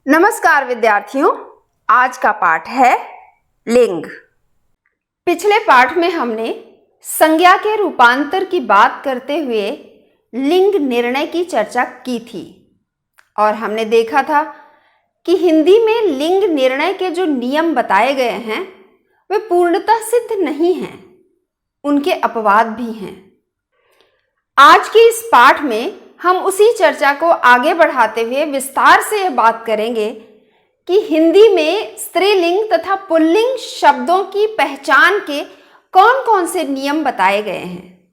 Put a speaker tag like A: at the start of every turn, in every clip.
A: नमस्कार विद्यार्थियों, आज का पाठ है लिंग। पिछले पाठ में हमने संज्ञा के रूपांतर की बात करते हुए लिंग निर्णय की चर्चा की थी और हमने देखा था कि हिंदी में लिंग निर्णय के जो नियम बताए गए हैं वे पूर्णतः सिद्ध नहीं हैं, उनके अपवाद भी हैं। आज के इस पाठ में हम उसी चर्चा को आगे बढ़ाते हुए विस्तार से यह बात करेंगे कि हिंदी में स्त्रीलिंग तथा पुल्लिंग शब्दों की पहचान के कौन कौन से नियम बताए गए हैं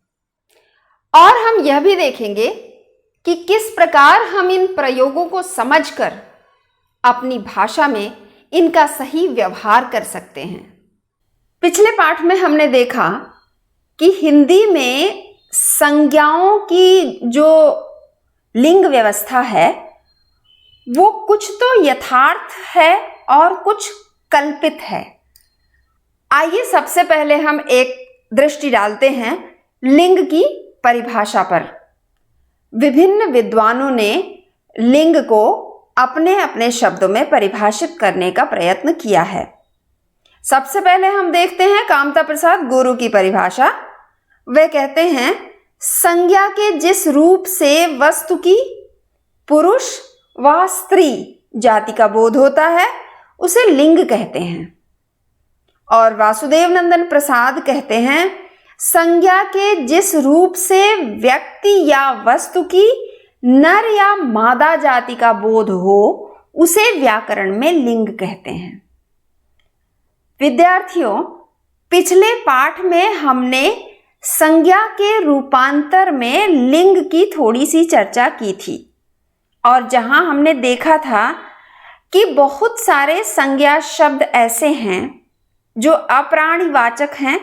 A: और हम यह भी देखेंगे कि किस प्रकार हम इन प्रयोगों को समझकर अपनी भाषा में इनका सही व्यवहार कर सकते हैं। पिछले पाठ में हमने देखा कि हिंदी में संज्ञाओं की जो लिंग व्यवस्था है वो कुछ तो यथार्थ है और कुछ कल्पित है। आइए सबसे पहले हम एक दृष्टि डालते हैं लिंग की परिभाषा पर। विभिन्न विद्वानों ने लिंग को अपने अपने शब्दों में परिभाषित करने का प्रयत्न किया है। सबसे पहले हम देखते हैं कामता प्रसाद गुरु की परिभाषा। वे कहते हैं, संज्ञा के जिस रूप से वस्तु की पुरुष व स्त्री जाति का बोध होता है उसे लिंग कहते हैं। और वासुदेव नंदन प्रसाद कहते हैं, संज्ञा के जिस रूप से व्यक्ति या वस्तु की नर या मादा जाति का बोध हो उसे व्याकरण में लिंग कहते हैं। विद्यार्थियों, पिछले पाठ में हमने संज्ञा के रूपांतर में लिंग की थोड़ी सी चर्चा की थी और जहां हमने देखा था कि बहुत सारे संज्ञा शब्द ऐसे हैं जो अप्राणीवाचक हैं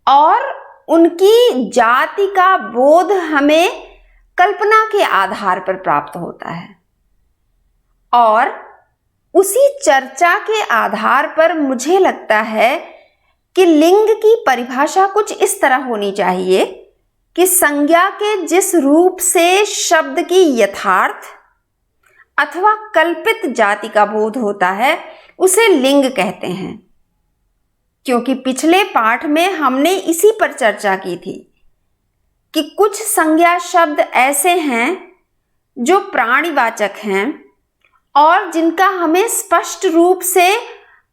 A: और उनकी जाति का बोध हमें कल्पना के आधार पर प्राप्त होता है। और उसी चर्चा के आधार पर मुझे लगता है कि लिंग की परिभाषा कुछ इस तरह होनी चाहिए कि संज्ञा के जिस रूप से शब्द की यथार्थ अथवा कल्पित जाति का बोध होता है उसे लिंग कहते हैं। क्योंकि पिछले पाठ में हमने इसी पर चर्चा की थी कि कुछ संज्ञा शब्द ऐसे हैं जो प्राणीवाचक हैं और जिनका हमें स्पष्ट रूप से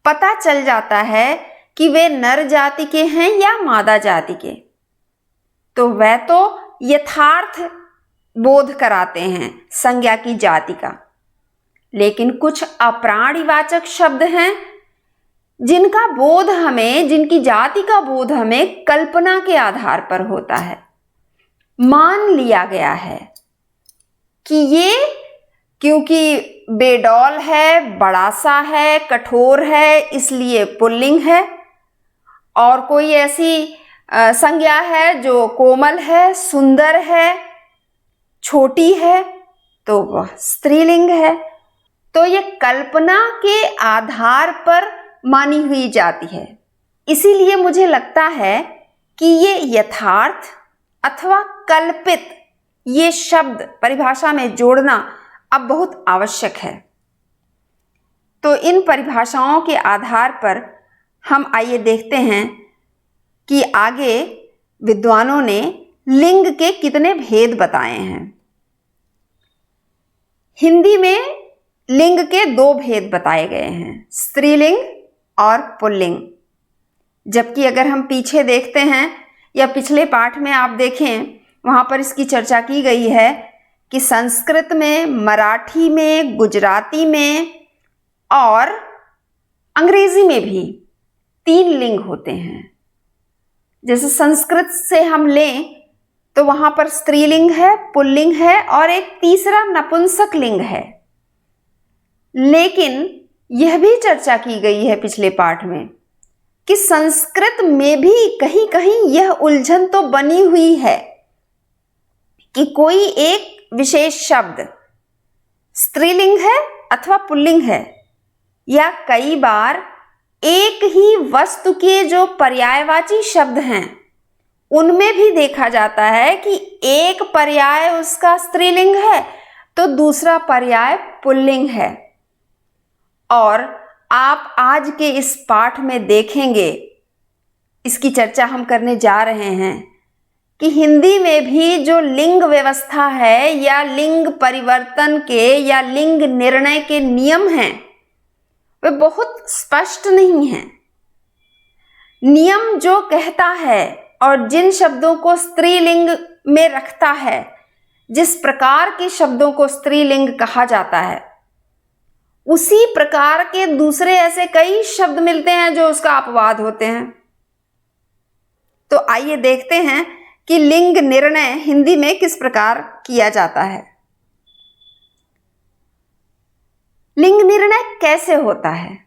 A: पता चल जाता है कि वे नर जाति के हैं या मादा जाति के, तो वह तो यथार्थ बोध कराते हैं संज्ञा की जाति का। लेकिन कुछ अप्राणीवाचक शब्द हैं जिनका बोध हमें, जिनकी जाति का बोध हमें कल्पना के आधार पर होता है। मान लिया गया है कि ये क्योंकि बेडौल है, बड़ा सा है, कठोर है, इसलिए पुल्लिंग है। और कोई ऐसी संज्ञा है जो कोमल है, सुंदर है, छोटी है, तो वह स्त्रीलिंग है। तो ये कल्पना के आधार पर मानी हुई जाती है। इसीलिए मुझे लगता है कि ये यथार्थ अथवा कल्पित ये शब्द परिभाषा में जोड़ना अब बहुत आवश्यक है। तो इन परिभाषाओं के आधार पर हम आइए देखते हैं कि आगे विद्वानों ने लिंग के कितने भेद बताए हैं। हिंदी में लिंग के दो भेद बताए गए हैं, स्त्रीलिंग और पुल्लिंग। जबकि अगर हम पीछे देखते हैं या पिछले पाठ में आप देखें, वहां पर इसकी चर्चा की गई है कि संस्कृत में, मराठी में, गुजराती में और अंग्रेजी में भी 3 लिंग होते हैं। जैसे संस्कृत से हम लें तो वहां पर स्त्रीलिंग है, पुल्लिंग है और एक तीसरा नपुंसक लिंग है। लेकिन यह भी चर्चा की गई है पिछले पाठ में कि संस्कृत में भी कहीं कहीं यह उलझन तो बनी हुई है कि कोई एक विशेष शब्द स्त्रीलिंग है अथवा पुल्लिंग है, या कई बार एक ही वस्तु के जो पर्यायवाची शब्द हैं उनमें भी देखा जाता है कि एक पर्याय उसका स्त्रीलिंग है तो दूसरा पर्याय पुल्लिंग है। और आप आज के इस पाठ में देखेंगे, इसकी चर्चा हम करने जा रहे हैं कि हिंदी में भी जो लिंग व्यवस्था है या लिंग परिवर्तन के या लिंग निर्णय के नियम हैं वे बहुत स्पष्ट नहीं हैं। नियम जो कहता है और जिन शब्दों को स्त्रीलिंग में रखता है, जिस प्रकार के शब्दों को स्त्रीलिंग कहा जाता है, उसी प्रकार के दूसरे ऐसे कई शब्द मिलते हैं जो उसका अपवाद होते हैं। तो आइए देखते हैं कि लिंग निर्णय हिंदी में किस प्रकार किया जाता है। लिंग निर्णय कैसे होता है?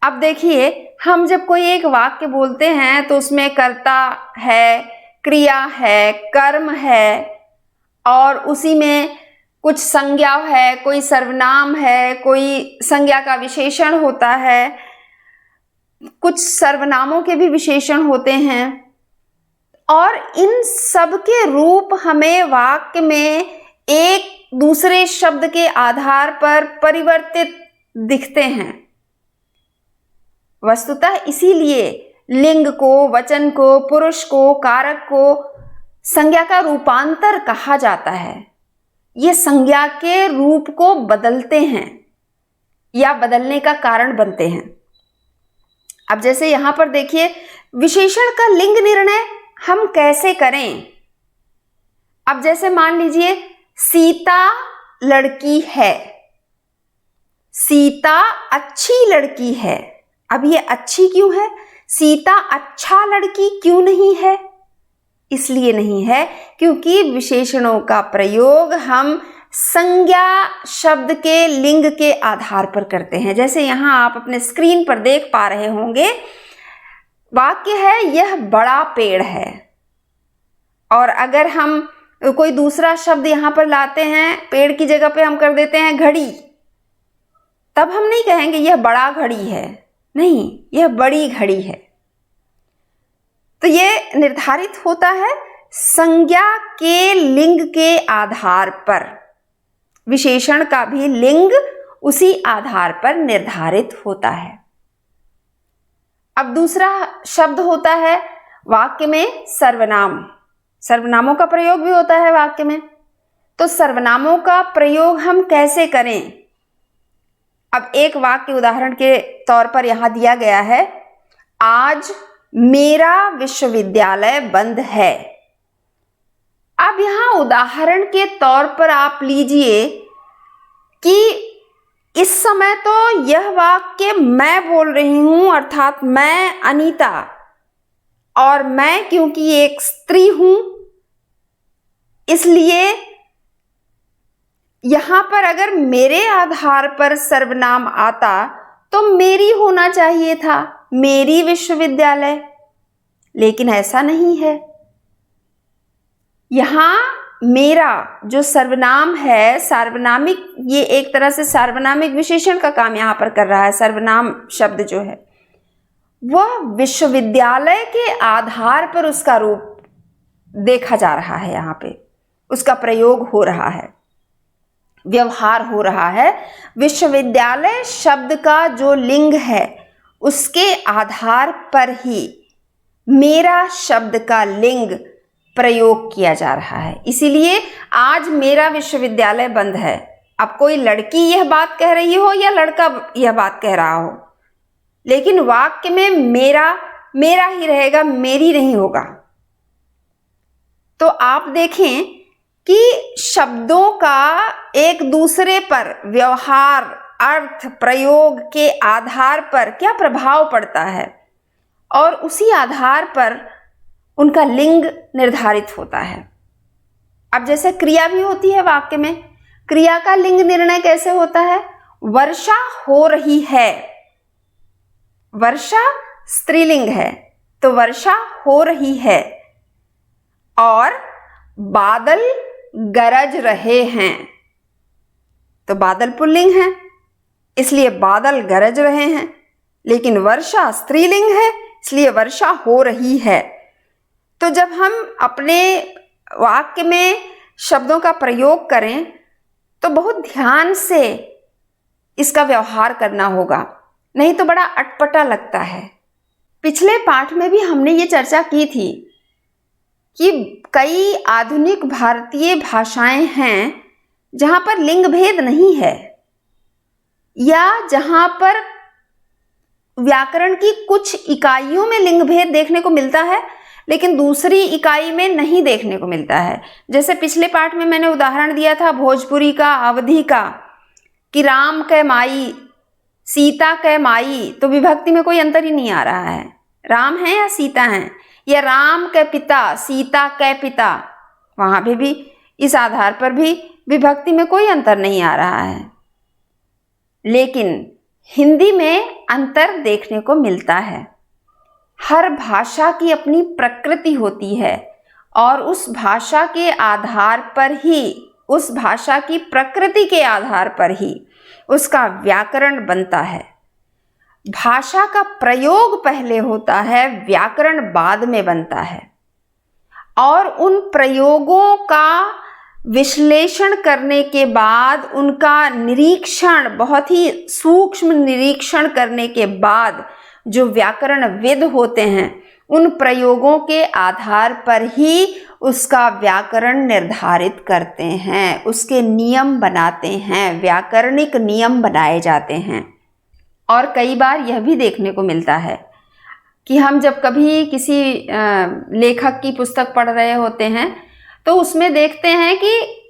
A: अब देखिए, हम जब कोई एक वाक्य बोलते हैं तो उसमें कर्ता है, क्रिया है, कर्म है और उसी में कुछ संज्ञा है, कोई सर्वनाम है, कोई संज्ञा का विशेषण होता है, कुछ सर्वनामों के भी विशेषण होते हैं और इन सब के रूप हमें वाक्य में एक दूसरे शब्द के आधार पर परिवर्तित दिखते हैं। वस्तुतः इसीलिए लिंग को, वचन को, पुरुष को, कारक को संज्ञा का रूपांतर कहा जाता है। ये संज्ञा के रूप को बदलते हैं या बदलने का कारण बनते हैं। अब जैसे यहां पर देखिए, विशेषण का लिंग निर्णय हम कैसे करें? अब जैसे मान लीजिए सीता लड़की है, सीता अच्छी लड़की है। अब ये अच्छी क्यों है? सीता अच्छा लड़की क्यों नहीं है? इसलिए नहीं है क्योंकि विशेषणों का प्रयोग हम संज्ञा शब्द के लिंग के आधार पर करते हैं। जैसे यहां आप अपने स्क्रीन पर देख पा रहे होंगे, वाक्य है यह बड़ा पेड़ है, और अगर हम कोई दूसरा शब्द यहां पर लाते हैं, पेड़ की जगह पे हम कर देते हैं घड़ी, तब हम नहीं कहेंगे यह बड़ा घड़ी है, नहीं, यह बड़ी घड़ी है। तो यह निर्धारित होता है संज्ञा के लिंग के आधार पर। विशेषण का भी लिंग उसी आधार पर निर्धारित होता है। अब दूसरा शब्द होता है वाक्य में सर्वनाम। सर्वनामों का प्रयोग भी होता है वाक्य में। तो सर्वनामों का प्रयोग हम कैसे करें? अब एक वाक्य उदाहरण के तौर पर यहां दिया गया है, आज मेरा विश्वविद्यालय बंद है। अब यहां उदाहरण के तौर पर आप लीजिए कि इस समय तो यह वाक्य मैं बोल रही हूं, अर्थात मैं अनीता, और मैं क्योंकि एक स्त्री हूं, इसलिए यहां पर अगर मेरे आधार पर सर्वनाम आता तो मेरी होना चाहिए था, मेरी विश्वविद्यालय, लेकिन ऐसा नहीं है। यहां मेरा जो सर्वनाम है, सार्वनामिक, ये एक तरह से सार्वनामिक विशेषण का काम यहां पर कर रहा है। सर्वनाम शब्द जो है वह विश्वविद्यालय के आधार पर उसका रूप देखा जा रहा है, यहां पे उसका प्रयोग हो रहा है, व्यवहार हो रहा है। विश्वविद्यालय शब्द का जो लिंग है उसके आधार पर ही मेरा शब्द का लिंग प्रयोग किया जा रहा है। इसीलिए आज मेरा विश्वविद्यालय बंद है। अब कोई लड़की यह बात कह रही हो या लड़का यह बात कह रहा हो, लेकिन वाक्य में मेरा मेरा ही रहेगा, मेरी नहीं होगा। तो आप देखें कि शब्दों का एक दूसरे पर व्यवहार, अर्थ, प्रयोग के आधार पर क्या प्रभाव पड़ता है, और उसी आधार पर उनका लिंग निर्धारित होता है। अब जैसे क्रिया भी होती है वाक्य में, क्रिया का लिंग निर्णय कैसे होता है? वर्षा हो रही है, वर्षा स्त्रीलिंग है तो वर्षा हो रही है, और बादल गरज रहे हैं तो बादल पुल्लिंग है, इसलिए बादल गरज रहे हैं, लेकिन वर्षा स्त्रीलिंग है इसलिए वर्षा हो रही है। तो जब हम अपने वाक्य में शब्दों का प्रयोग करें तो बहुत ध्यान से इसका व्यवहार करना होगा, नहीं तो बड़ा अटपटा लगता है। पिछले पाठ में भी हमने ये चर्चा की थी कि कई आधुनिक भारतीय भाषाएं हैं जहां पर लिंग भेद नहीं है, या जहां पर व्याकरण की कुछ इकाइयों में लिंग भेद देखने को मिलता है लेकिन दूसरी इकाई में नहीं देखने को मिलता है। जैसे पिछले पाठ में मैंने उदाहरण दिया था भोजपुरी का, अवधी का, कि राम कै माई, सीता कै माई, तो विभक्ति में कोई अंतर ही नहीं आ रहा है, राम है या सीता है, या राम कै पिता, सीता कै पिता, वहां पे भी इस आधार पर भी विभक्ति में कोई अंतर नहीं आ रहा है। लेकिन हिंदी में अंतर देखने को मिलता है। हर भाषा की अपनी प्रकृति होती है और उस भाषा के आधार पर ही, उस भाषा की प्रकृति के आधार पर ही उसका व्याकरण बनता है। भाषा का प्रयोग पहले होता है, व्याकरण बाद में बनता है, और उन प्रयोगों का विश्लेषण करने के बाद, उनका निरीक्षण, बहुत ही सूक्ष्म निरीक्षण करने के बाद जो व्याकरणविद होते हैं उन प्रयोगों के आधार पर ही उसका व्याकरण निर्धारित करते हैं, उसके नियम बनाते हैं, व्याकरणिक नियम बनाए जाते हैं। और कई बार यह भी देखने को मिलता है कि हम जब कभी किसी लेखक की पुस्तक पढ़ रहे होते हैं तो उसमें देखते हैं कि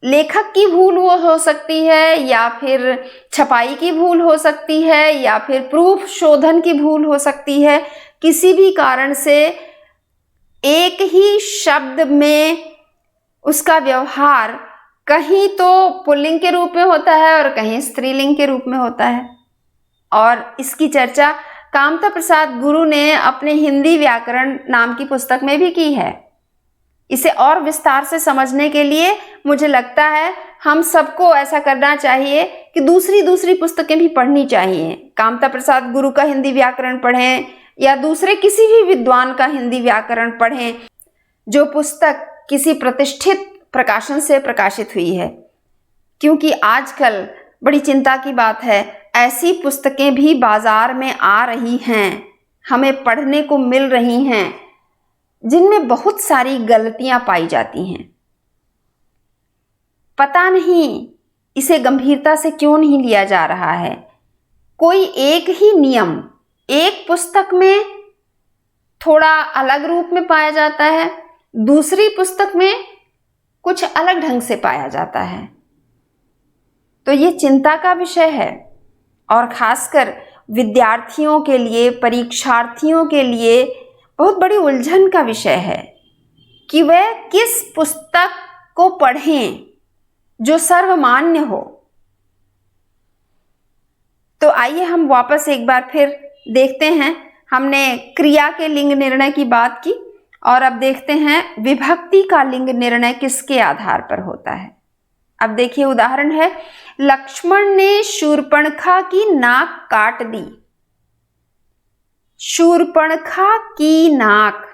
A: लेखक की भूल वो हो सकती है, या फिर छपाई की भूल हो सकती है, या फिर प्रूफ शोधन की भूल हो सकती है। किसी भी कारण से एक ही शब्द में उसका व्यवहार कहीं तो पुल्लिंग के रूप में होता है और कहीं स्त्रीलिंग के रूप में होता है। और इसकी चर्चा कामता प्रसाद गुरु ने अपने हिंदी व्याकरण नाम की पुस्तक में भी की है। इसे और विस्तार से समझने के लिए मुझे लगता है हम सबको ऐसा करना चाहिए कि दूसरी पुस्तकें भी पढ़नी चाहिए। कामता प्रसाद गुरु का हिंदी व्याकरण पढ़ें या दूसरे किसी भी विद्वान का हिंदी व्याकरण पढ़ें जो पुस्तक किसी प्रतिष्ठित प्रकाशन से प्रकाशित हुई है, क्योंकि आजकल बड़ी चिंता की बात है, ऐसी पुस्तकें भी बाजार में आ रही हैं, हमें पढ़ने को मिल रही हैं जिनमें बहुत सारी गलतियां पाई जाती हैं। पता नहीं इसे गंभीरता से क्यों नहीं लिया जा रहा है। कोई एक ही नियम एक पुस्तक में थोड़ा अलग रूप में पाया जाता है, दूसरी पुस्तक में कुछ अलग ढंग से पाया जाता है। तो ये चिंता का विषय है, और खासकर विद्यार्थियों के लिए, परीक्षार्थियों के लिए बहुत बड़ी उलझन का विषय है कि वह किस पुस्तक को पढ़ें जो सर्वमान्य हो। तो आइए हम वापस एक बार फिर देखते हैं। हमने क्रिया के लिंग निर्णय की बात की और अब देखते हैं विभक्ति का लिंग निर्णय किसके आधार पर होता है। अब देखिए उदाहरण है, लक्ष्मण ने शूर्पणखा की नाक काट दी। शूर्पणखा की नाक।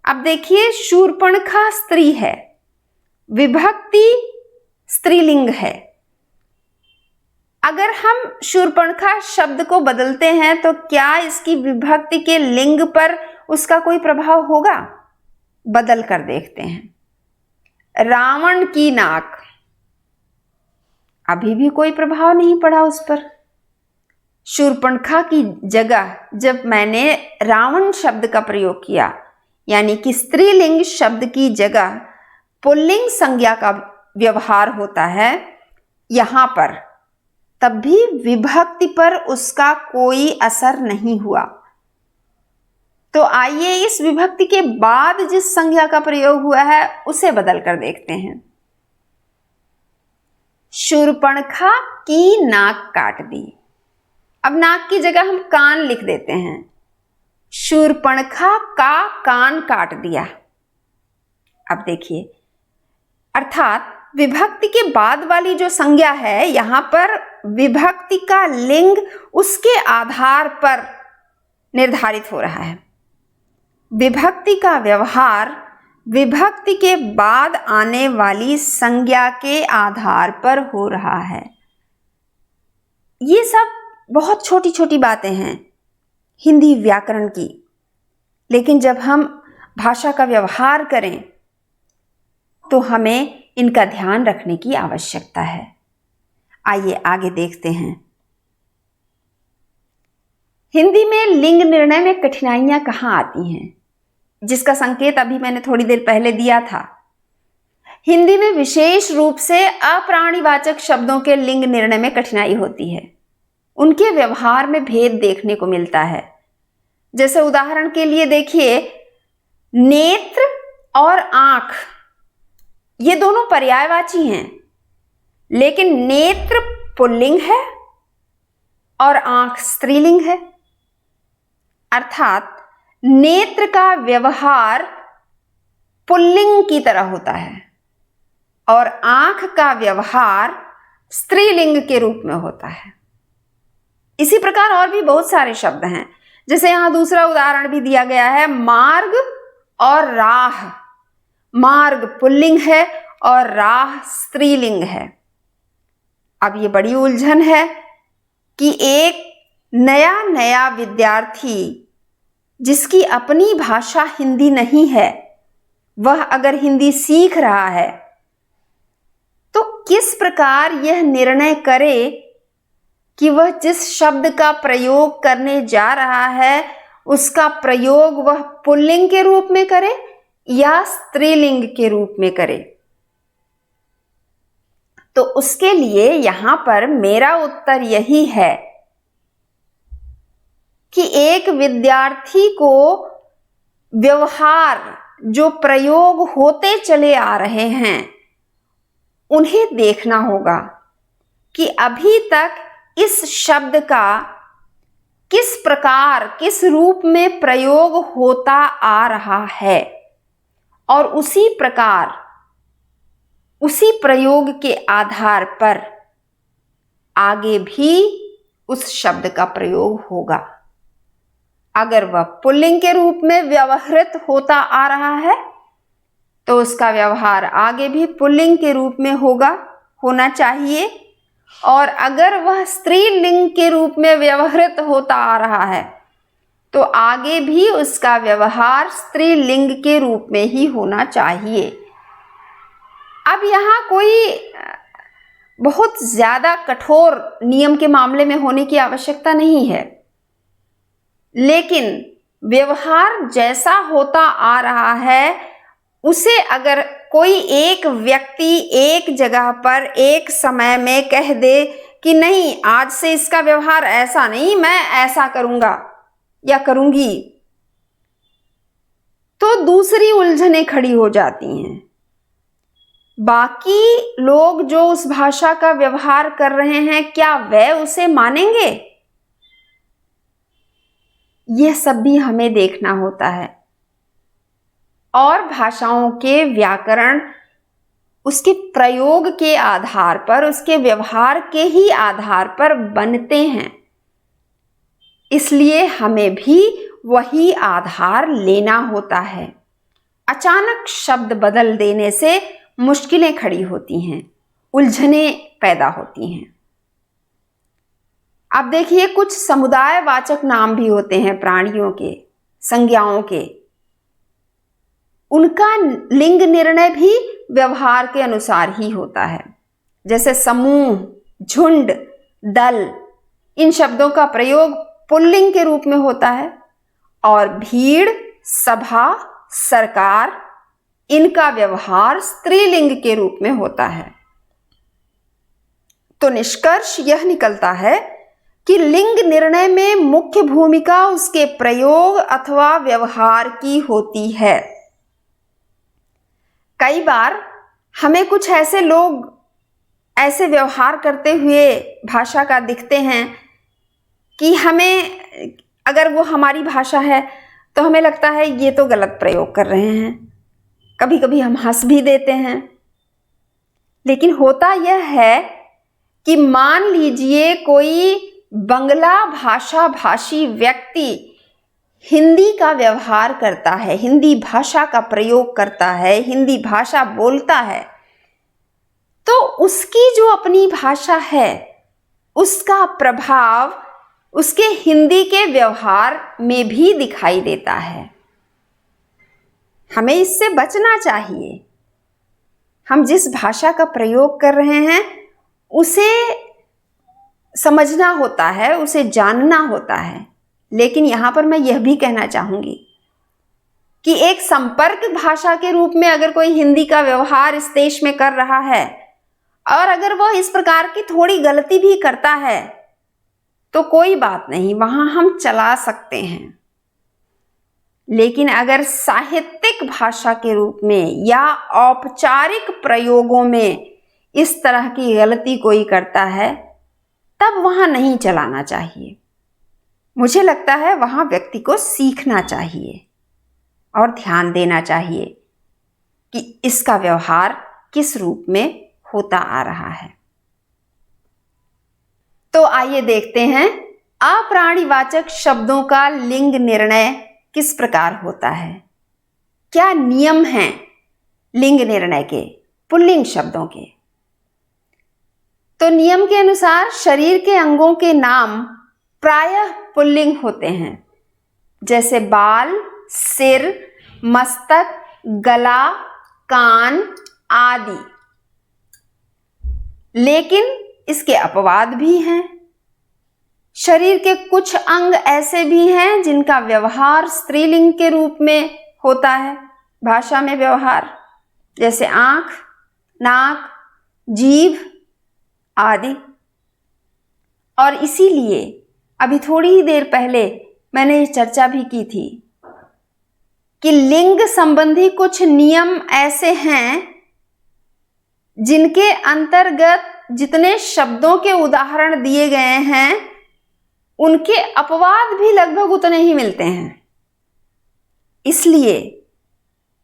A: अब देखिए शूर्पणखा स्त्री है, विभक्ति स्त्रीलिंग है। अगर हम शूर्पणखा शब्द को बदलते हैं तो क्या इसकी विभक्ति के लिंग पर उसका कोई प्रभाव होगा? बदल कर देखते हैं। रावण की नाक, अभी भी कोई प्रभाव नहीं पड़ा उस पर। शूर्पणखा की जगह जब मैंने रावण शब्द का प्रयोग किया, यानी कि स्त्रीलिंग शब्द की जगह पुल्लिंग संज्ञा का व्यवहार होता है यहां पर, तब भी विभक्ति पर उसका कोई असर नहीं हुआ। तो आइए इस विभक्ति के बाद जिस संज्ञा का प्रयोग हुआ है उसे बदल कर देखते हैं। शूर्पणखा की नाक काट दी। अब नाक की जगह हम कान लिख देते हैं। शूर्पणखा का कान काट दिया। अब देखिए, अर्थात विभक्ति के बाद वाली जो संज्ञा है यहां पर विभक्ति का लिंग उसके आधार पर निर्धारित हो रहा है। विभक्ति का व्यवहार विभक्ति के बाद आने वाली संज्ञा के आधार पर हो रहा है। ये सब बहुत छोटी छोटी बातें हैं हिंदी व्याकरण की, लेकिन जब हम भाषा का व्यवहार करें तो हमें इनका ध्यान रखने की आवश्यकता है। आइए आगे देखते हैं। हिंदी में लिंग निर्णय में कठिनाइयां कहाँ आती हैं, जिसका संकेत अभी मैंने थोड़ी देर पहले दिया था। हिंदी में विशेष रूप से अप्राणीवाचक शब्दों के लिंग निर्णय में कठिनाई होती है। उनके व्यवहार में भेद देखने को मिलता है। जैसे उदाहरण के लिए देखिए, नेत्र और आंख ये दोनों पर्यायवाची हैं, लेकिन नेत्र पुल्लिंग है और आंख स्त्रीलिंग है। अर्थात नेत्र का व्यवहार पुल्लिंग की तरह होता है और आंख का व्यवहार स्त्रीलिंग के रूप में होता है। इसी प्रकार और भी बहुत सारे शब्द हैं। जैसे यहां दूसरा उदाहरण भी दिया गया है, मार्ग और राह। मार्ग पुल्लिंग है और राह स्त्रीलिंग है। अब ये बड़ी उलझन है कि एक नया विद्यार्थी जिसकी अपनी भाषा हिंदी नहीं है, वह अगर हिंदी सीख रहा है तो किस प्रकार यह निर्णय करे कि वह जिस शब्द का प्रयोग करने जा रहा है उसका प्रयोग वह पुल्लिंग के रूप में करे या स्त्रीलिंग के रूप में करे। तो उसके लिए यहां पर मेरा उत्तर यही है कि एक विद्यार्थी को व्यवहार जो प्रयोग होते चले आ रहे हैं उन्हें देखना होगा कि अभी तक इस शब्द का किस प्रकार, किस रूप में प्रयोग होता आ रहा है और उसी प्रकार, उसी प्रयोग के आधार पर आगे भी उस शब्द का प्रयोग होगा। अगर वह पुल्लिंग के रूप में व्यवहृत होता आ रहा है तो उसका व्यवहार आगे भी पुल्लिंग के रूप में होना चाहिए, और अगर वह स्त्रीलिंग के रूप में व्यवहृत होता आ रहा है तो आगे भी उसका व्यवहार स्त्रीलिंग के रूप में ही होना चाहिए। अब यहाँ कोई बहुत ज़्यादा कठोर नियम के मामले में होने की आवश्यकता नहीं है, लेकिन व्यवहार जैसा होता आ रहा है उसे अगर कोई एक व्यक्ति एक जगह पर एक समय में कह दे कि नहीं, आज से इसका व्यवहार ऐसा नहीं, मैं ऐसा करूंगा या करूंगी, तो दूसरी उलझनें खड़ी हो जाती हैं। बाकी लोग जो उस भाषा का व्यवहार कर रहे हैं, क्या वह उसे मानेंगे? यह सब भी हमें देखना होता है। और भाषाओं के व्याकरण उसके प्रयोग के आधार पर, उसके व्यवहार के ही आधार पर बनते हैं, इसलिए हमें भी वही आधार लेना होता है। अचानक शब्द बदल देने से मुश्किलें खड़ी होती हैं, उलझनें पैदा होती हैं। अब देखिए, कुछ समुदायवाचक नाम भी होते हैं प्राणियों के, संज्ञाओं के। उनका लिंग निर्णय भी व्यवहार के अनुसार ही होता है। जैसे समूह, झुंड, दल, इन शब्दों का प्रयोग पुल्लिंग के रूप में होता है, और भीड़, सभा, सरकार, इनका व्यवहार स्त्रीलिंग के रूप में होता है। तो निष्कर्ष यह निकलता है कि लिंग निर्णय में मुख्य भूमिका उसके प्रयोग अथवा व्यवहार की होती है। कई बार हमें कुछ ऐसे लोग ऐसे व्यवहार करते हुए भाषा का दिखते हैं कि हमें, अगर वो हमारी भाषा है तो हमें लगता है ये तो गलत प्रयोग कर रहे हैं। कभी कभी हम हंस भी देते हैं। लेकिन होता यह है कि मान लीजिए कोई बंगला भाषा भाषी व्यक्ति हिंदी का व्यवहार करता है, हिंदी भाषा का प्रयोग करता है, हिंदी भाषा बोलता है, तो उसकी जो अपनी भाषा है उसका प्रभाव उसके हिंदी के व्यवहार में भी दिखाई देता है। हमें इससे बचना चाहिए। हम जिस भाषा का प्रयोग कर रहे हैं उसे समझना होता है, उसे जानना होता है। लेकिन यहाँ पर मैं यह भी कहना चाहूँगी कि एक संपर्क भाषा के रूप में अगर कोई हिंदी का व्यवहार इस देश में कर रहा है और अगर वह इस प्रकार की थोड़ी गलती भी करता है तो कोई बात नहीं, वहाँ हम चला सकते हैं। लेकिन अगर साहित्यिक भाषा के रूप में या औपचारिक प्रयोगों में इस तरह की गलती कोई करता है तब वहाँ नहीं चलाना चाहिए। मुझे लगता है वहाँ व्यक्ति को सीखना चाहिए और ध्यान देना चाहिए कि इसका व्यवहार किस रूप में होता आ रहा है। तो आइए देखते हैं अप्राणीवाचक शब्दों का लिंग निर्णय किस प्रकार होता है। क्या नियम हैं लिंग निर्णय के पुल्लिंग शब्दों के। तो नियम के अनुसार शरीर के अंगों के नाम प्रायः पुल्लिंग होते हैं, जैसे बाल, सिर, मस्तक, गला, कान आदि। लेकिन इसके अपवाद भी हैं। शरीर के कुछ अंग ऐसे भी हैं जिनका व्यवहार स्त्रीलिंग के रूप में होता है भाषा में व्यवहार, जैसे आंख, नाक, जीभ आदि। और इसीलिए अभी थोड़ी ही देर पहले मैंने ये चर्चा भी की थी कि लिंग संबंधी कुछ नियम ऐसे हैं जिनके अंतर्गत जितने शब्दों के उदाहरण दिए गए हैं उनके अपवाद भी लगभग उतने ही मिलते हैं। इसलिए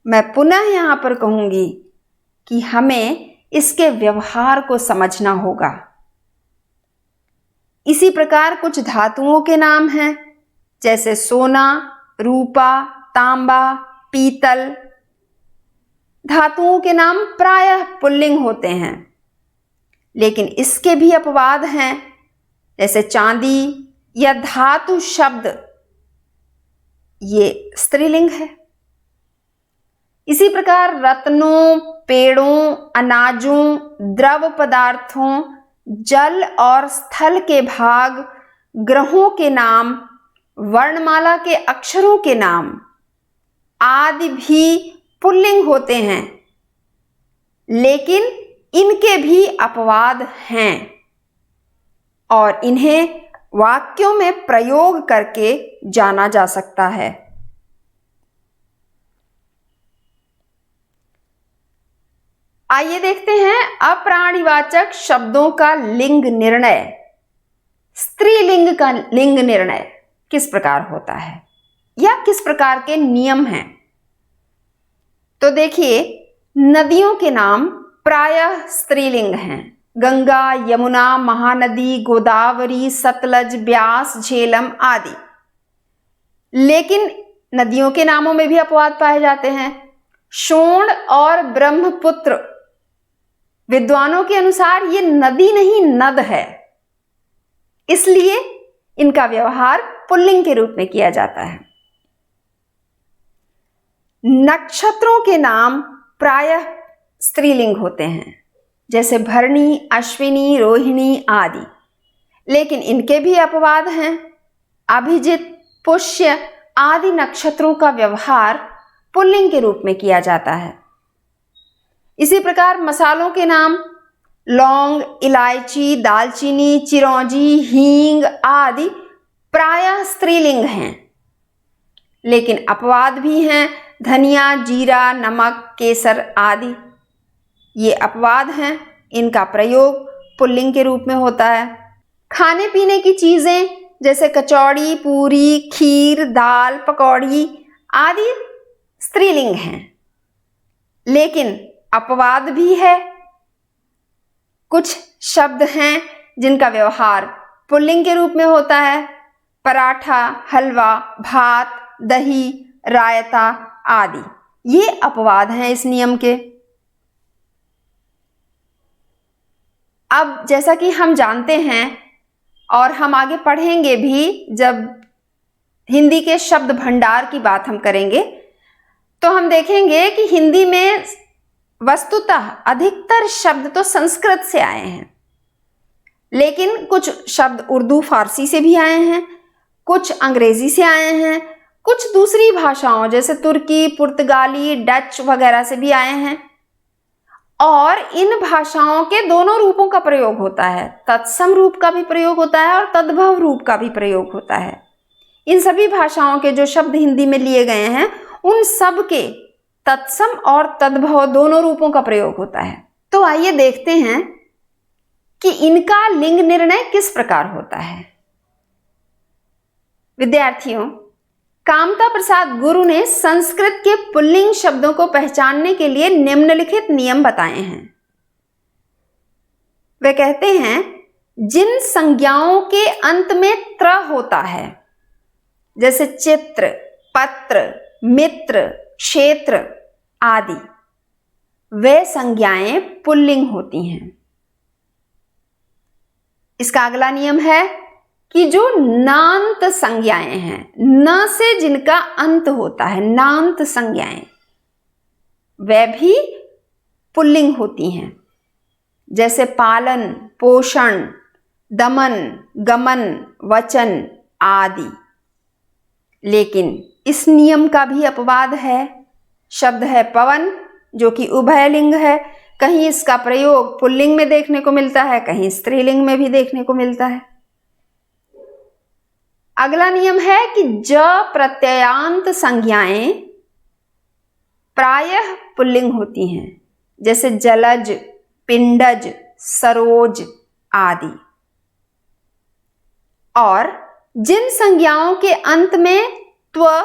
A: मैं पुनः यहाँ पर कहूँगी कि हमें इसके व्यवहार को समझना होगा। इसी प्रकार कुछ धातुओं के नाम हैं, जैसे सोना, रूपा, तांबा, पीतल। धातुओं के नाम प्रायः पुल्लिंग होते हैं, लेकिन इसके भी अपवाद हैं, जैसे चांदी या धातु शब्द, ये स्त्रीलिंग है। इसी प्रकार रत्नों, पेड़ों, अनाजों, द्रव पदार्थों, जल और स्थल के भाग, ग्रहों के नाम, वर्णमाला के अक्षरों के नाम आदि भी पुल्लिंग होते हैं, लेकिन इनके भी अपवाद हैं और इन्हें वाक्यों में प्रयोग करके जाना जा सकता है। आइए देखते हैं अप्राणीवाचक शब्दों का लिंग निर्णय, स्त्रीलिंग का लिंग निर्णय किस प्रकार होता है या किस प्रकार के नियम हैं। तो देखिए, नदियों के नाम प्रायः स्त्रीलिंग हैं, गंगा, यमुना, महानदी, गोदावरी, सतलज, ब्यास, झेलम आदि। लेकिन नदियों के नामों में भी अपवाद पाए जाते हैं। शोण और ब्रह्मपुत्र, विद्वानों के अनुसार ये नदी नहीं नद है, इसलिए इनका व्यवहार पुल्लिंग के रूप में किया जाता है। नक्षत्रों के नाम प्रायः स्त्रीलिंग होते हैं, जैसे भरणी, अश्विनी, रोहिणी आदि, लेकिन इनके भी अपवाद हैं। अभिजित, पुष्य आदि नक्षत्रों का व्यवहार पुल्लिंग के रूप में किया जाता है। इसी प्रकार मसालों के नाम लौंग, इलायची, दालचीनी, चिरौंजी, हींग आदि प्रायः स्त्रीलिंग हैं, लेकिन अपवाद भी हैं। धनिया, जीरा, नमक, केसर आदि ये अपवाद हैं, इनका प्रयोग पुल्लिंग के रूप में होता है। खाने पीने की चीज़ें जैसे कचौड़ी, पूरी, खीर, दाल, पकौड़ी आदि स्त्रीलिंग हैं, लेकिन अपवाद भी है। कुछ शब्द हैं जिनका व्यवहार पुल्लिंग के रूप में होता है, पराठा, हलवा, भात, दही, रायता आदि। ये अपवाद हैं इस नियम के। अब जैसा कि हम जानते हैं और हम आगे पढ़ेंगे भी जब हिंदी के शब्द भंडार की बात हम करेंगे, तो हम देखेंगे कि हिंदी में वस्तुतः अधिकतर शब्द तो संस्कृत से आए हैं, लेकिन कुछ शब्द उर्दू फारसी से भी आए हैं, कुछ अंग्रेजी से आए हैं, कुछ दूसरी भाषाओं जैसे तुर्की, पुर्तगाली, डच वगैरह से भी आए हैं। और इन भाषाओं के दोनों रूपों का प्रयोग होता है, तत्सम रूप का भी प्रयोग होता है और तद्भव रूप का भी प्रयोग होता है। इन सभी भाषाओं के जो शब्द हिंदी में लिए गए हैं उन सब के तत्सम और तद्भव दोनों रूपों का प्रयोग होता है। तो आइए देखते हैं कि इनका लिंग निर्णय किस प्रकार होता है। विद्यार्थियों, कामता प्रसाद गुरु ने संस्कृत के पुल्लिंग शब्दों को पहचानने के लिए निम्नलिखित नियम बताए हैं। वे कहते हैं, जिन संज्ञाओं के अंत में त्र होता है, जैसे चित्र, पत्र, मित्र, क्षेत्र आदि, वे संज्ञाएं पुल्लिंग होती हैं। इसका अगला नियम है कि जो नांत संज्ञाएं हैं, न से जिनका अंत होता है, नांत संज्ञाएं, वे भी पुल्लिंग होती हैं, जैसे पालन, पोषण, दमन, गमन, वचन आदि। लेकिन इस नियम का भी अपवाद है। शब्द है पवन, जो कि उभयलिंग है। कहीं इसका प्रयोग पुल्लिंग में देखने को मिलता है, कहीं स्त्रीलिंग में भी देखने को मिलता है। अगला नियम है कि ज प्रत्ययांत संज्ञाएं प्रायः पुल्लिंग होती हैं, जैसे जलज, पिंडज, सरोज आदि। और जिन संज्ञाओं के अंत में त्व,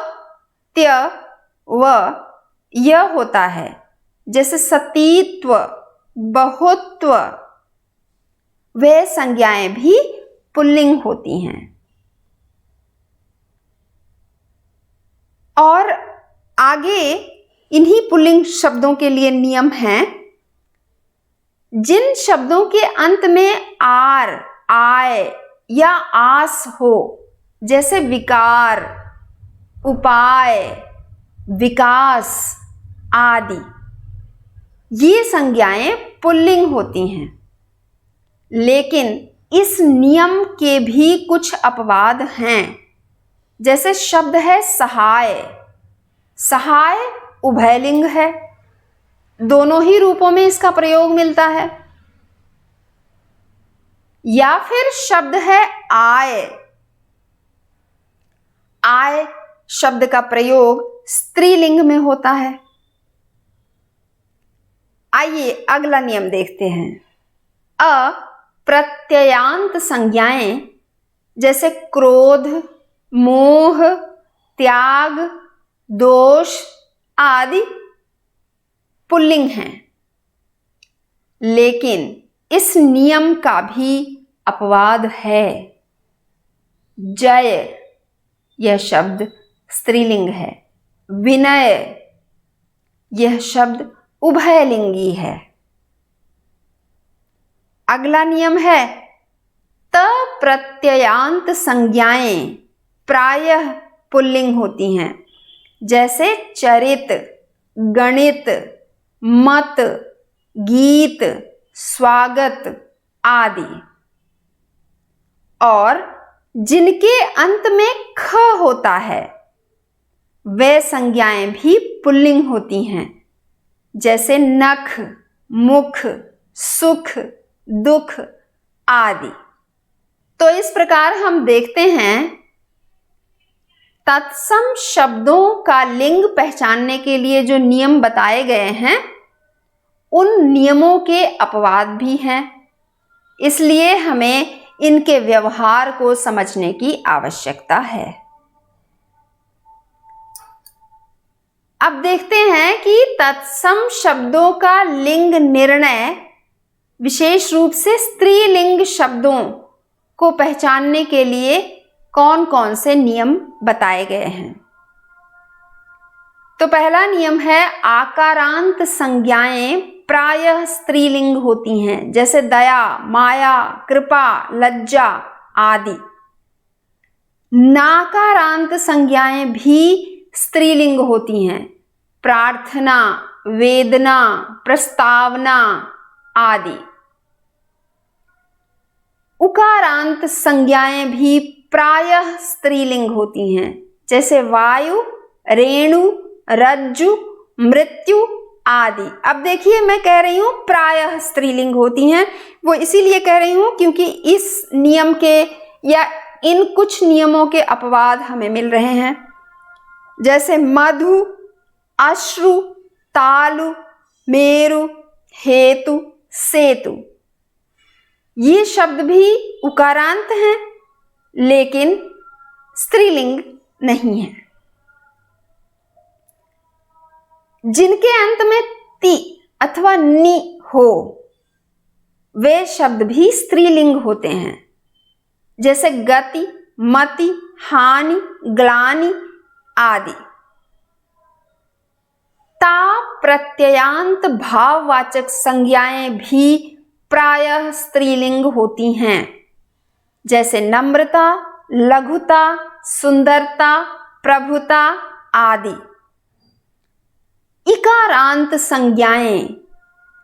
A: त्य, व, य होता है, जैसे सतीत्व, बहुत्व, वे संज्ञाएं भी पुल्लिंग होती हैं। और आगे इन्हीं पुल्लिंग शब्दों के लिए नियम हैं। जिन शब्दों के अंत में आर, आय या आस हो, जैसे विकार, उपाय, विकास आदि, ये संज्ञाएं पुल्लिंग होती हैं। लेकिन इस नियम के भी कुछ अपवाद हैं, जैसे शब्द है सहाय। सहाय उभयलिंग है, दोनों ही रूपों में इसका प्रयोग मिलता है। या फिर शब्द है आय। आय शब्द का प्रयोग स्त्रीलिंग में होता है। आइए अगला नियम देखते हैं। अप्रत्ययांत संज्ञाएं जैसे क्रोध, मोह, त्याग, दोष आदि पुल्लिंग हैं। लेकिन इस नियम का भी अपवाद है। जय यह शब्द स्त्रीलिंग है। विनय यह शब्द उभयलिंगी है। अगला नियम है तप्रत्ययांत संज्ञाएं प्रायः पुल्लिंग होती हैं, जैसे चरित, गणित, मत, गीत, स्वागत आदि। और जिनके अंत में ख होता है, वे संज्ञाएं भी पुल्लिंग होती हैं, जैसे नख, मुख, सुख, दुख आदि। तो इस प्रकार हम देखते हैं तत्सम शब्दों का लिंग पहचानने के लिए जो नियम बताए गए हैं, उन नियमों के अपवाद भी हैं। इसलिए हमें इनके व्यवहार को समझने की आवश्यकता है। अब देखते हैं कि तत्सम शब्दों का लिंग निर्णय विशेष रूप से स्त्रीलिंग शब्दों को पहचानने के लिए कौन कौन से नियम बताए गए हैं। तो पहला नियम है आकारांत संज्ञाएं प्रायः स्त्रीलिंग होती हैं, जैसे दया, माया, कृपा, लज्जा आदि। नाकारांत संज्ञाएं भी स्त्रीलिंग होती हैं, प्रार्थना, वेदना, प्रस्तावना आदि। उकारांत संज्ञाएं भी प्रायः स्त्रीलिंग होती हैं, जैसे वायु, रेणु, रज्जु, मृत्यु आदि। अब देखिए, मैं कह रही हूं प्रायः स्त्रीलिंग होती हैं, वो इसीलिए कह रही हूं क्योंकि इस नियम के या इन कुछ नियमों के अपवाद हमें मिल रहे हैं, जैसे मधु, अश्रु, तालु, मेरु, हेतु, सेतु। ये शब्द भी उकारांत हैं लेकिन स्त्रीलिंग नहीं है। जिनके अंत में ति अथवा नि हो वे शब्द भी स्त्रीलिंग होते हैं, जैसे गति, मति, हानि, ग्लानि आदि। ता प्रत्ययांत भाववाचक संज्ञाएं भी प्रायः स्त्रीलिंग होती हैं, जैसे नम्रता, लघुता, सुंदरता, प्रभुता आदि। इकारांत संज्ञाएं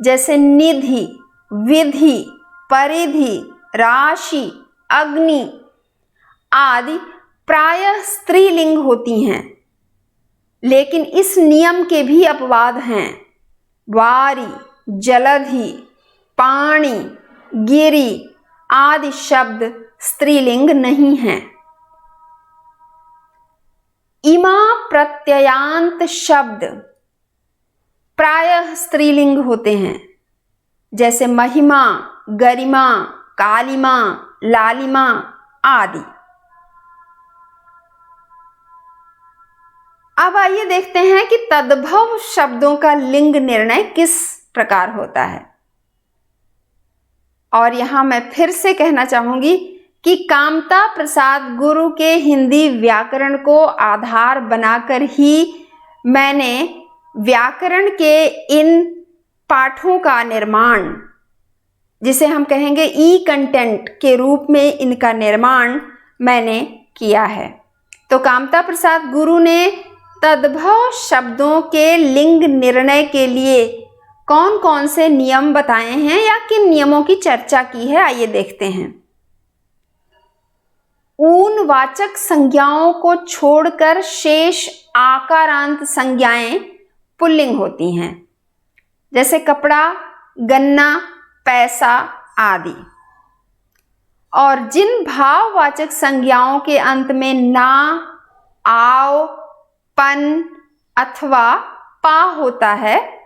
A: जैसे निधि, विधि, परिधि, राशि, अग्नि आदि प्रायः स्त्रीलिंग होती हैं, लेकिन इस नियम के भी अपवाद हैं। वारी, जलधि, पाणी, गिरि आदि शब्द स्त्रीलिंग नहीं हैं। इमा प्रत्ययांत शब्द प्रायः स्त्रीलिंग होते हैं, जैसे महिमा, गरिमा, कालिमा, लालिमा आदि। अब आइए देखते हैं कि तद्भव शब्दों का लिंग निर्णय किस प्रकार होता है। और यहां मैं फिर से कहना चाहूंगी कि कामता प्रसाद गुरु के हिंदी व्याकरण को आधार बनाकर ही मैंने व्याकरण के इन पाठों का निर्माण, जिसे हम कहेंगे ई कंटेंट के रूप में इनका निर्माण मैंने किया है। तो कामता प्रसाद गुरु ने तद्भव शब्दों के लिंग निर्णय के लिए कौन कौन से नियम बताए हैं या किन नियमों की चर्चा की है, आइए देखते हैं। ऊन वाचक संज्ञाओं को छोड़कर शेष आकारांत संज्ञाएं पुल्लिंग होती हैं, जैसे कपड़ा, गन्ना, पैसा आदि। और जिन भाववाचक संज्ञाओं के अंत में ना, आओ, पन अथवा पा होता है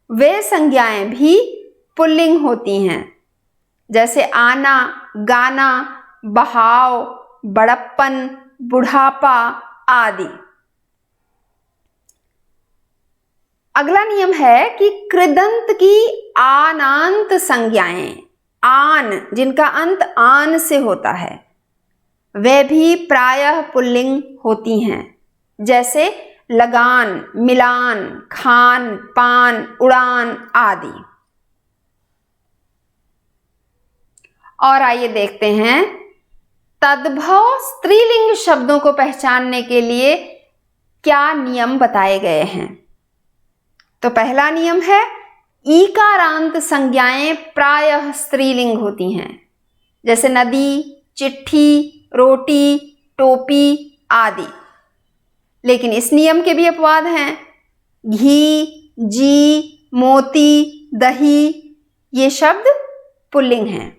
A: वे संज्ञाएं भी पुल्लिंग होती हैं, जैसे आना, गाना, बहाव, बड़प्पन, बुढ़ापा आदि। अगला नियम है कि कृदंत की आनांत संज्ञाएं, आन जिनका अंत आन से होता है, वे भी प्रायः पुल्लिंग होती हैं, जैसे लगान, मिलान, खान, पान, उड़ान आदि। और आइए देखते हैं तद्भव स्त्रीलिंग शब्दों को पहचानने के लिए क्या नियम बताए गए हैं। तो पहला नियम है ईकारांत संज्ञाएं प्रायः स्त्रीलिंग होती हैं, जैसे नदी, चिट्ठी, रोटी, टोपी आदि। लेकिन इस नियम के भी अपवाद हैं। घी, जी, मोती, दही ये शब्द पुल्लिंग हैं।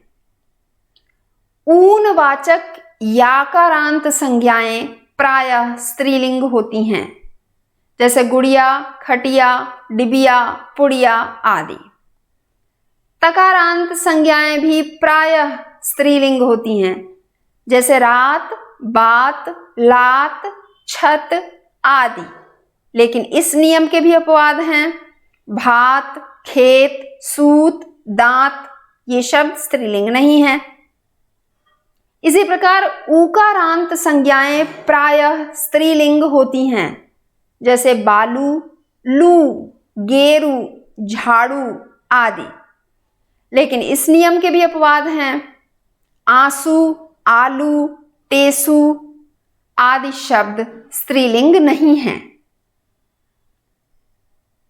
A: ऊनवाचक याकारांत संज्ञाएं प्रायः स्त्रीलिंग होती हैं, जैसे गुड़िया, खटिया, डिबिया, पुड़िया आदि। तकारांत संज्ञाएं भी प्रायः स्त्रीलिंग होती हैं, जैसे रात, बात, लात, छत आदि। लेकिन इस नियम के भी अपवाद हैं। भात, खेत, सूत, दांत ये शब्द स्त्रीलिंग नहीं है। इसी प्रकार ऊकारांत संज्ञाएं प्रायः स्त्रीलिंग होती हैं, जैसे बालू, लू, गेरू, झाड़ू आदि। लेकिन इस नियम के भी अपवाद हैं। आंसू, आलू, टेसु आदि शब्द स्त्रीलिंग नहीं हैं।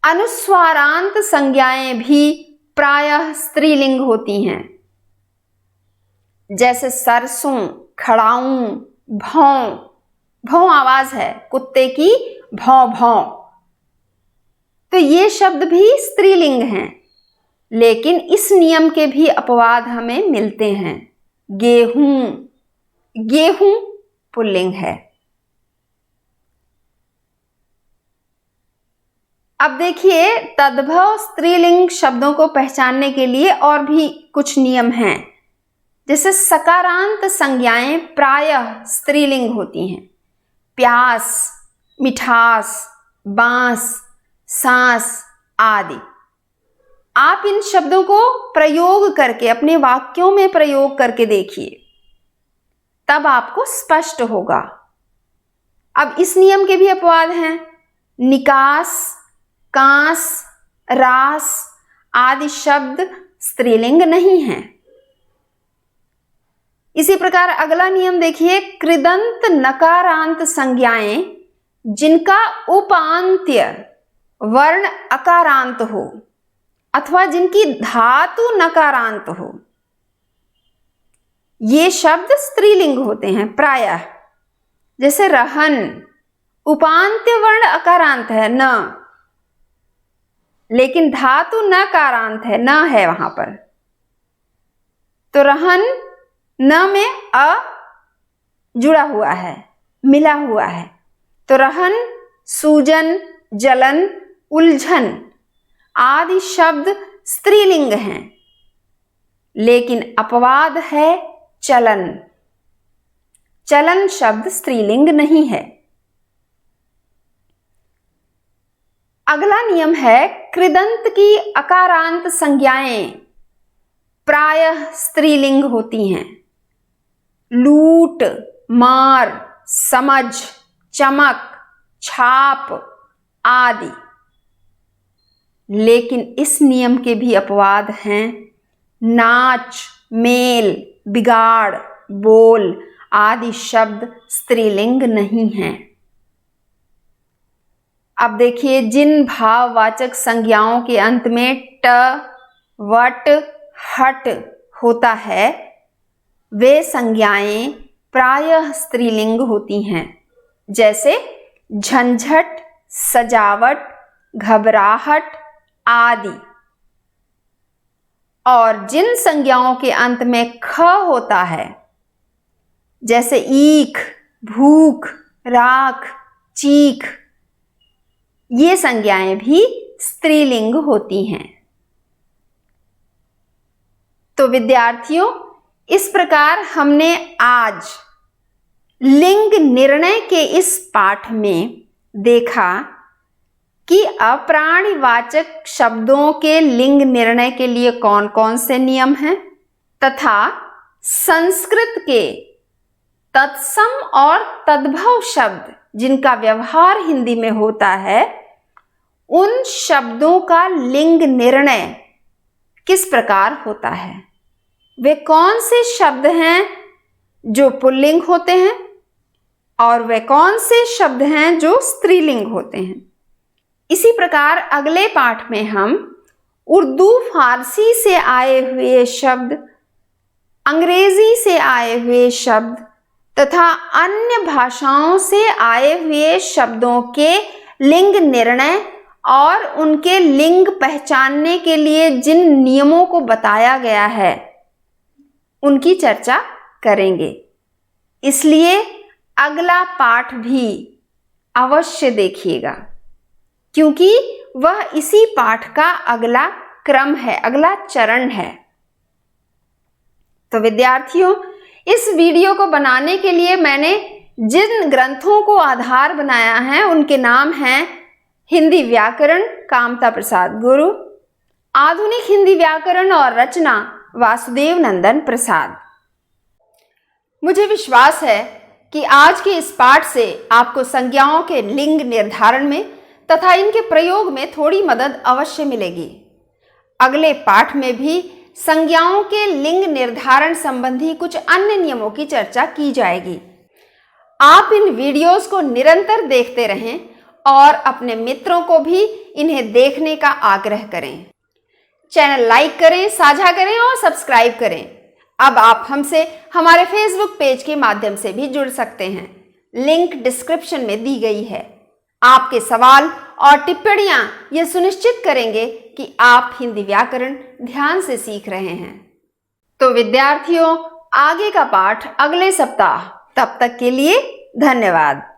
A: अनुस्वारांत संज्ञाएं भी प्रायः स्त्रीलिंग होती हैं, जैसे सरसों, खड़ाऊं, भौं। भौं आवाज है कुत्ते की, भौं भौं। तो ये शब्द भी स्त्रीलिंग हैं, लेकिन इस नियम के भी अपवाद हमें मिलते हैं। गेहूं, गेहूं पुल्लिंग है। अब देखिए, तद्भव स्त्रीलिंग शब्दों को पहचानने के लिए और भी कुछ नियम हैं। जैसे सकारांत संज्ञाएं प्रायः स्त्रीलिंग होती हैं। प्यास, मिठास, बांस, सांस आदि। आप इन शब्दों को प्रयोग करके, अपने वाक्यों में प्रयोग करके देखिए, तब आपको स्पष्ट होगा। अब इस नियम के भी अपवाद हैं। निकास, कांस, रास आदि शब्द स्त्रीलिंग नहीं हैं। इसी प्रकार अगला नियम देखिए, कृदंत नकारांत संज्ञाएं जिनका उपांत्य वर्ण अकारांत हो अथवा जिनकी धातु नकारांत हो, ये शब्द स्त्रीलिंग होते हैं प्रायः। जैसे रहन, उपांत्य वर्ण अकारांत है न, लेकिन धातु नकारांत है, न है वहां पर, तो रहन न में अ जुड़ा हुआ है, मिला हुआ है। तो रहन, सूजन, जलन, उलझन आदि शब्द स्त्रीलिंग हैं, लेकिन अपवाद है चलन। चलन शब्द स्त्रीलिंग नहीं है। अगला नियम है, कृदंत की अकारांत संज्ञाएं प्रायः स्त्रीलिंग होती हैं। लूट, मार, समझ, चमक, छाप आदि। लेकिन इस नियम के भी अपवाद हैं। नाच, मेल, बिगाड़, बोल आदि शब्द स्त्रीलिंग नहीं हैं। अब देखिए, जिन भाववाचक संज्ञाओं के अंत में ट, वट, हट होता है, वे संज्ञाएं प्रायः स्त्रीलिंग होती हैं। जैसे झंझट, सजावट, घबराहट आदि। और जिन संज्ञाओं के अंत में ख होता है, जैसे ईख, भूख, राख, चीख, ये संज्ञाएं भी स्त्रीलिंग होती हैं। तो विद्यार्थियों, इस प्रकार हमने आज लिंग निर्णय के इस पाठ में देखा कि अप्राणीवाचक शब्दों के लिंग निर्णय के लिए कौन कौन से नियम हैं, तथा संस्कृत के तत्सम और तद्भव शब्द जिनका व्यवहार हिंदी में होता है, उन शब्दों का लिंग निर्णय किस प्रकार होता है। वे कौन से शब्द हैं जो पुल्लिंग होते हैं और वे कौन से शब्द हैं जो स्त्रीलिंग होते हैं। इसी प्रकार अगले पाठ में हम उर्दू, फारसी से आए हुए शब्द, अंग्रेजी से आए हुए शब्द तथा अन्य भाषाओं से आए हुए शब्दों के लिंग निर्णय और उनके लिंग पहचानने के लिए जिन नियमों को बताया गया है, उनकी चर्चा करेंगे। इसलिए अगला पाठ भी अवश्य देखिएगा, क्योंकि वह इसी पाठ का अगला क्रम है, अगला चरण है। तो विद्यार्थियों, इस वीडियो को बनाने के लिए मैंने जिन ग्रंथों को आधार बनाया है, उनके नाम हैं हिंदी व्याकरण कामता प्रसाद गुरु, आधुनिक हिंदी व्याकरण और रचना वासुदेव नंदन प्रसाद। मुझे विश्वास है कि आज के इस पाठ से आपको संज्ञाओं के लिंग निर्धारण में तथा इनके प्रयोग में थोड़ी मदद अवश्य मिलेगी। अगले पाठ में भी संज्ञाओं के लिंग निर्धारण संबंधी कुछ अन्य नियमों की चर्चा की जाएगी। आप इन वीडियोस को निरंतर देखते रहें और अपने मित्रों को भी इन्हें देखने का आग्रह करें। चैनल लाइक करें, साझा करें और सब्सक्राइब करें। अब आप हमसे हमारे फेसबुक पेज के माध्यम से भी जुड़ सकते हैं। लिंक डिस्क्रिप्शन में दी गई है। आपके सवाल और टिप्पणियां यह सुनिश्चित करेंगे कि आप हिंदी व्याकरण ध्यान से सीख रहे हैं। तो विद्यार्थियों, आगे का पाठ अगले सप्ताह। तब तक के लिए धन्यवाद।